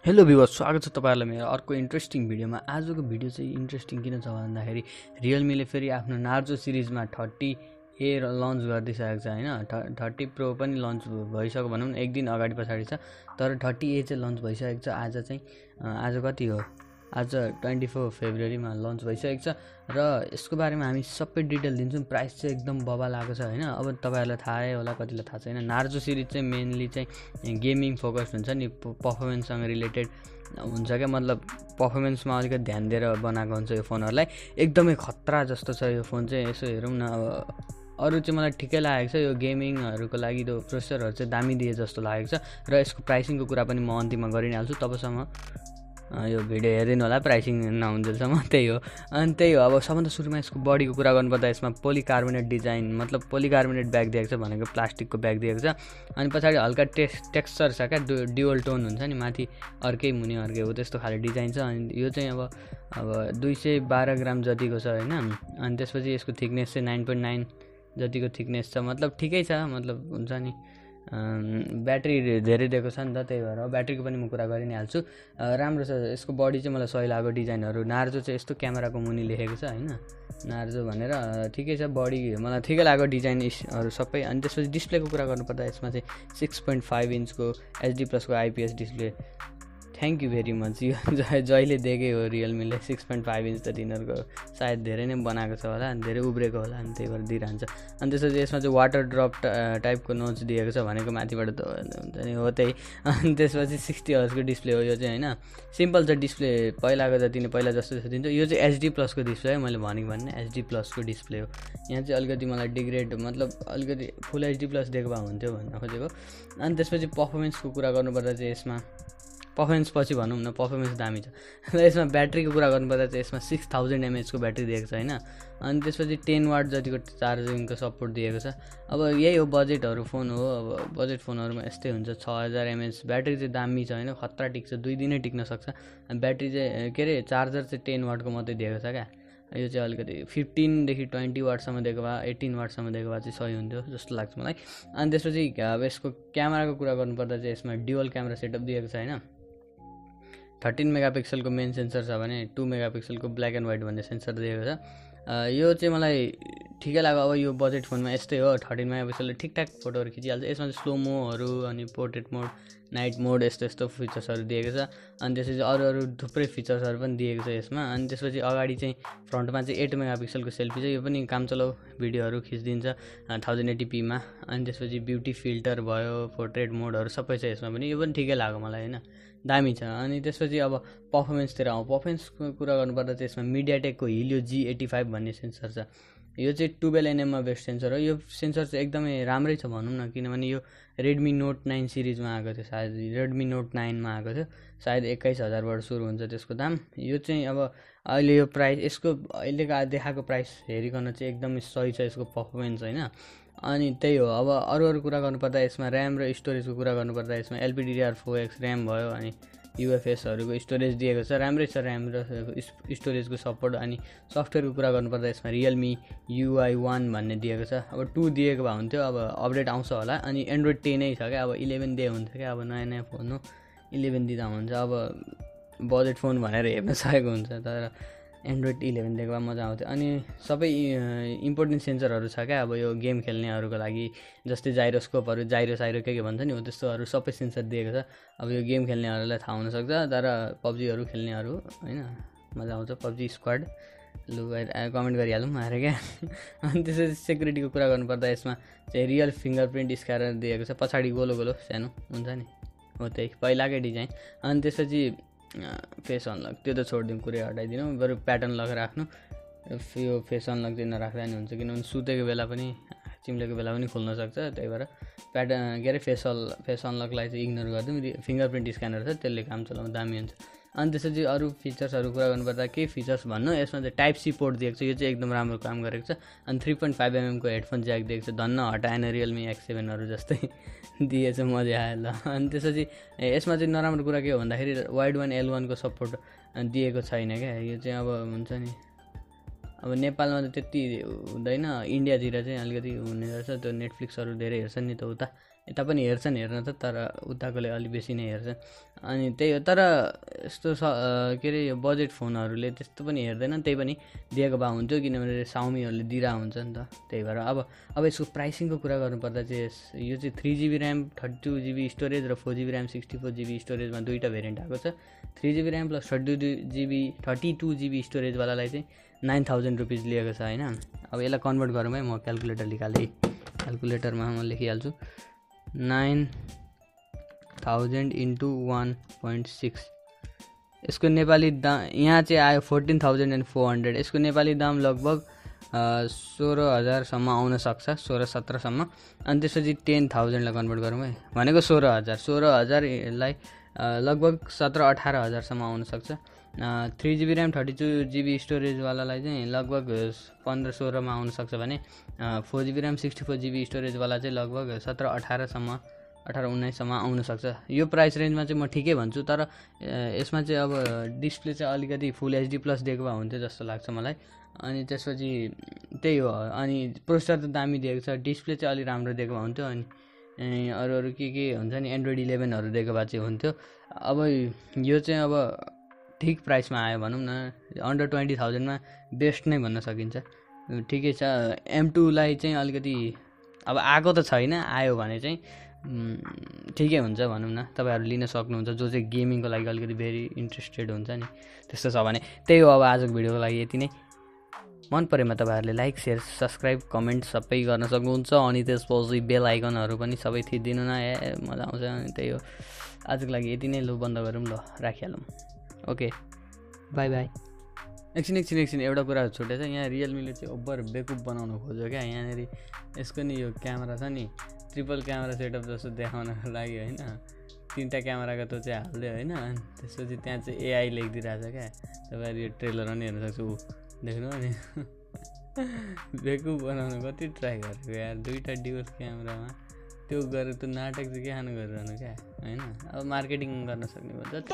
Hello viewers, स्वागत छ तपाईहरुलाई मेरो अर्को इन्ट्रेस्टिङ भिडियोमा। आजको भिडियो चाहिँ इन्ट्रेस्टिङ किन छ भन्दाखेरि रियलमीले फेरि आफ्नो नार्जो सिरिजमा 30A लन्च गरिदिइसकेको छ हैन। 30 प्रो पनि लन्च भइसक्यो भनौँ न, एक दिन अगाडि पछाडि छ, तर 30A चाहिँ लन्च भइसकेको छ। आज चाहिँ आज कति हो, आज 24 फेब्रुअरीमा लन्च भइसकेको छ र यसको बारेमा हामी सबै डिटेल दिन्छौँ। प्राइस चाहिँ एकदम बबाल आएको छ हैन। अब तपाईहरुलाई थाहै होला, कतिलाई थाहा छैन, नार्जो सिरिज चाहिँ मेनली चाहिँ गेमिङ फोकस हुन्छ नि, पर्फर्मेन्ससँग रिलेटेड हुन्छ क्या। मतलब पर्फर्मेन्समा अलिकति ध्यान दिएर बनाएको हुन्छ यो फोनहरूलाई। एकदमै खतरा जस्तो छ यो फोन चाहिँ। यसो हेरौँ न, अब अरू चाहिँ मलाई ठिकै लागेको छ। यो गेमिङहरूको लागि त्यो प्रोसेसरहरू चाहिँ दामी दिए जस्तो लागेको छ र यसको प्राइसिङको कुरा पनि म अन्तिममा गरि नै हाल्छु। तबसम्म यो भिडियो हेरिदिनु होला, प्राइसिङ नहुन्जेलसम्म। त्यही हो। अनि त्यही हो, अब सबभन्दा सुरुमा यसको बडीको कुरा गर्नुपर्दा यसमा पोलिकार्बोनेट डिजाइन, मतलब पोलिकार्बोनेट ब्याग दिएको छ, भनेको प्लास्टिकको ब्याग दिएको छ। अनि पछाडि हल्का टेक्स्चर छ क्या, ड्युअल टोन हुन्छ नि, माथि अर्कै मुनि अर्कै हो, त्यस्तो खाले डिजाइन छ। अनि यो चाहिँ अब 212 ग्राम जतिको छ हैन। अनि त्यसपछि यसको थिकनेस चाहिँ 9.9 जतिको थिकनेस छ, मतलब ठिकै छ, मतलब हुन्छ नि। ब्याट्री धेरै दिएको छ नि त, त्यही भएर ब्याट्रीको पनि म कुरा गरि नै हाल्छु। राम्रो छ यसको बडी चाहिँ, मलाई सही लाग्यो डिजाइनहरू। नार्जो चाहिँ यस्तो क्यामेराको मुनि लेखेको छ हैन, नार्जो भनेर, ठिकै छ बडी, मलाई ठिकै लाग्यो डिजाइनहरू सबै। अनि त्यसपछि डिस्प्लेको कुरा गर्नुपर्दा यसमा चाहिँ 6.5 इन्चको HD प्लसको IPS display. Thank you very much. यो जहिले दिएकै हो रियलमीले 6.5 इन्च, त तिनीहरूको सायद धेरै नै बनाएको छ होला, धेरै उब्रेको होला, अनि त्यही भएर दिइरहन्छ। अनि त्यसपछि यसमा चाहिँ वाटर ड्रप टाइपको नोच दिएको छ, भनेको माथिबाट त हुन्छ नि, हो त्यही। अनि त्यसपछि 60 हर्जको डिस्प्ले हो यो चाहिँ हैन। सिम्पल छ डिस्प्ले, पहिलाको जति नै, पहिला जस्तो जस्तो दिन्छ। यो चाहिँ HD प्लसको डिस्प्ले है, मैले भनेको भन्ने HD प्लसको डिस्प्ले हो। यहाँ चाहिँ अलिकति मलाई डिग्रेड, मतलब अलिकति फुल HD प्लस दिएको भए हुन्थ्यो भन्न खोजेको। अनि त्यसपछि पर्फर्मेन्सको कुरा गर्नुपर्दा चाहिँ यसमा पर्फर्मेन्स पछि भनौँ न, पर्फर्मेन्स दामी छ। र यसमा ब्याट्रीको कुरा गर्नुपर्दा चाहिँ यसमा 6000 mAh को ब्याट्री दिएको छ हैन। अनि त्यसपछि 10 वाट जतिको चार्जिङको सपोर्ट दिएको छ। अब यही हो, बजेटहरू फोन हो, अब बजेट फोनहरूमा यस्तै हुन्छ। 6000 mAh ब्याट्री चाहिँ दामी छ हैन, खतरा टिक्छ, 2 दिनै टिक्न सक्छ। अनि ब्याट्री चाहिँ के अरे, चार्जर चाहिँ 10 वाटको मात्रै दिएको छ क्या। यो चाहिँ अलिकति 15 देखि 20 वाटसम्म दिएको भए, 18 वाटसम्म दिएको भए चाहिँ सही हुन्थ्यो जस्तो लाग्छ मलाई। अनि त्यसपछि अब यसको क्यामेराको कुरा गर्नुपर्दा चाहिँ यसमा ड्युअल क्यामेरा सेटअप दिएको छ हैन। 13 मेगापिक्सलको मेन सेन्सर छ भने 2 मेगापिक्सलको ब्ल्याक एन्ड व्हाइट भन्ने सेन्सर दिएको छ। यो चाहिँ मलाई ठिकै लाग्यो। अब यो बजेट फोनमा यस्तै हो, 13 मेगापिक्सलले ठिकठाक फोटोहरू खिचिहाल्छ। यसमा चाहिँ स्लोमोहरू, अनि पोर्ट्रेट मोड, नाइट मोड, यस्तो यस्तो फिचर्सहरू दिएको छ। अनि त्यसपछि अरू थुप्रै फिचर्सहरू पनि दिएको छ यसमा। अनि त्यसपछि अगाडि चाहिँ फ्रन्टमा चाहिँ 8 मेगापिक्सलको सेल्फी छ, यो पनि काम चलाउ भिडियोहरू खिचिदिन्छ 1080p मा। अनि त्यसपछि ब्युटी फिल्टर भयो, पोर्ट्रेट मोडहरू सबै छ यसमा पनि, यो पनि ठिकै लाग्यो मलाई हैन, दामी छ। अनि त्यसपछि अब पर्फर्मेन्सतिर आउँ। पर्फर्मेन्सको कुरा गर्नुपर्दा चाहिँ यसमा मिडियाटेकको हिलियो G85 भन्ने सेन्सर छ। यो चाहिँ 12nm मा बेस्ट सेन्सर हो। यो सेन्सर चाहिँ एकदमै राम्रै छ भनौँ न, किनभने यो रेडमी नोट 9 सिरिजमा आएको थियो, सायद रेडमी नोट 9 मा आएको थियो, सायद 21000 बाट सुरु हुन्छ त्यसको दाम। यो चाहिँ अब अहिले यो प्राइस, यसको अहिलेको देखाएको प्राइस हेरिकन चाहिँ एकदमै सही छ यसको पर्फर्मेन्स हैन। अनि त्यही हो। अब अरू कुरा गर्नुपर्दा यसमा ऱ्याम र स्टोरेजको कुरा गर्नुपर्दा यसमा LPDDR4X ऱ्याम भयो, अनि UFSहरूको स्टोरेज दिएको छ, राम्रै छ ऱ्याम र स्टोरेजको सपोर्ट। अनि सफ्टवेयरको कुरा गर्नुपर्दा यसमा रियलमी UI 1 भन्ने दिएको छ। अब 2 दिएको भए हुन्थ्यो, अब अपडेट आउँछ होला। अनि एन्ड्रोइड 10 नै छ क्या, अब 11 दिए हुन्थ्यो क्या। अब नयाँ नयाँ फोन हो, 11 दिँदा हुन्छ। अब बजेट फोन भनेर हेर्न सकेको हुन्छ, तर एन्ड्रोइड 11 दिएको भए मजा आउँथ्यो। अनि सबै इम्पोर्टेन्ट सेन्सरहरू छ क्या, अब यो गेम खेल्नेहरूको लागि, जस्तै जाइरोस्कोपहरू, जाइरो के भन्छ नि, हो त्यस्तोहरू सबै सेन्सर दिएको छ। अब यो गेम खेल्नेहरूलाई थाहा हुनसक्छ, तर पब्जीहरू खेल्नेहरू हैन, मजा आउँछ पब्जी स्क्वाड। लु कमेन्ट गरिहालौँ आएर क्या। अनि त्यसपछि सेक्युरिटीको कुरा गर्नुपर्दा यसमा चाहिँ रियल फिङ्गरप्रिन्ट स्क्यानर दिएको छ, पछाडि गोलो सानो हुन्छ नि, हो त्यही पहिलाकै डिजाइन। अनि त्यसपछि फेस अनलक, त्यो त छोडिदिउँ, कुरै हटाइदिनु, बरु प्याटर्न लक राख्नु। यो फेस अनलक चाहिँ नराख्दा नि हुन्छ, किनभने सुतेको बेला पनि, चिम्लेको बेला पनि खोल्न सक्छ, त्यही भएर के अरे फेस अनलकलाई चाहिँ इग्नोर गरिदिउँ। फिङ्गरप्रिन्ट स्क्यानर छ, त्यसले काम चलाउनु दामी हुन्छ। अनि त्यसपछि अरू फिचर्सहरू कुरा गर्नुपर्दा के फिचर्स भन्नु, यसमा चाहिँ टाइप सी पोर्ट दिएको छ, यो चाहिँ एकदम राम्रो काम गरेको छ। अनि 3.5mm को हेडफोन ज्याक दिएको छ, धन्न हटाएन रियलमी X7हरू जस्तै दिएछ, मजा आयो ल। अनि त्यसपछि यसमा चाहिँ नराम्रो कुरा के हो भन्दाखेरि वाइड वान L1 को सपोर्ट दिएको छैन क्या। यो चाहिँ अब हुन्छ नि, अब नेपालमा त त्यति हुँदैन, इन्डियातिर चाहिँ अलिकति हुने रहेछ। त्यो नेटफ्लिक्सहरू धेरै हेर्छन् नि त उता, यता पनि हेर्छन् हेर्न त, तर उताकोले अलि बेसी नै हेर्छन्। अनि त्यही हो, तर यस्तो के अरे यो बजेट फोनहरूले त्यस्तो पनि हेर्दैन, त्यही पनि दिएको भए हुन्थ्यो, किनभने साउमीहरूले दिइरहेको हुन्छ नि त। त्यही भएर अब यसको प्राइसिङको कुरा गर्नुपर्दा चाहिँ यो चाहिँ 3GB ऱ्याम 32GB स्टोरेज र 4GB ऱ्याम 64GB स्टोरेजमा दुईवटा भेरिएन्ट आएको छ। 3GB ऱ्याम प्लस 32GB स्टोरेजवालालाई चाहिँ 9000 रुपिज लिएको छ होइन। अब यसलाई कन्भर्ट गरौँ है, म क्यालकुलेटर निकालेँ, क्यालकुलेटरमा म लेखिहाल्छु। 9000 इन्टु 1.6, यसको नेपाली दाम यहाँ चाहिँ आयो 14,400। यसको नेपाली दाम लगभग 16,000सम्म आउन सक्छ, 16-17सम्म। अनि त्यसपछि 10,000लाई कन्भर्ट गरौँ है, भनेको 16,000लाई लगभग 17-18,000सम्म आउन सक्छ। 3GB ऱ्याम 32GB स्टोरेजवालालाई चाहिँ लगभग 15-16मा आउन सक्छ भने 4GB ऱ्याम 64GB स्टोरेजवाला चाहिँ लगभग 17-18सम्म 18-19सम्म आउन सक्छ। यो प्राइस रेन्जमा चाहिँ म ठिकै भन्छु, तर यसमा चाहिँ अब डिस्प्ले चाहिँ अलिकति फुल HD प्लस दिएको भए हुन्थ्यो जस्तो लाग्छ मलाई। अनि त्यसपछि त्यही हो, अनि प्रोसेसर त दामी दिएको छ, डिस्प्ले चाहिँ अलिक राम्रो दिएको भए हुन्थ्यो। अनि अरू के हुन्छ नि, एन्ड्रोइड 11हरू दिएको भए चाहिँ हुन्थ्यो। अब यो चाहिँ अब ठिक प्राइसमा आयो भनौँ न, अन्डर 20,000मा बेस्ट नै भन्न सकिन्छ। ठिकै छ। M2लाई चाहिँ अलिकति अब आएको त छैन, आयो भने चाहिँ ठिकै हुन्छ भनौँ न, तपाईँहरू लिन सक्नुहुन्छ जो चाहिँ गेमिङको लागि अलिकति भेरी इन्ट्रेस्टेड हुन्छ नि, त्यस्तो छ भने। त्यही हो, अब आजको भिडियोको लागि यति नै। मन परेमा तपाईँहरूले लाइक सेयर सब्सक्राइब कमेन्ट सबै गर्न सक्नुहुन्छ। अनि त्यसपछि बेल आइकनहरू पनि सबै थिचिदिनु न, मजा आउँछ। अनि त्यही हो, आजको लागि यति नै। लु बन्द गरौँ, ल राखिहालौँ। Okay, by by. एकछिन एउटा कुरा छुटेछ। यहाँ रियलमीले चाहिँ ओभर बेकुप बनाउन खोज्यो क्या। यहाँनिर यसको नि यो क्यामेरा छ नि, ट्रिपल क्यामेरा सेटअप जस्तो देखाउनको लागि होइन, 3टा क्यामेराको त्यो चाहिँ हाल्यो होइन। त्यसपछि त्यहाँ चाहिँ AI लेखिदिइरहेछ क्या। तपाईँहरू यो ट्रेलरमा नि हेर्न सक्छु, देख्नु नि बेकुप बनाउनु कति ट्राई गरेको यार, 2टा ड्युअल क्यामेरामा त्यो गरेर त्यो नाटक चाहिँ के खानु गरिरहनु क्या होइन। अब मार्केटिङ गर्न सक्ने भन्छ।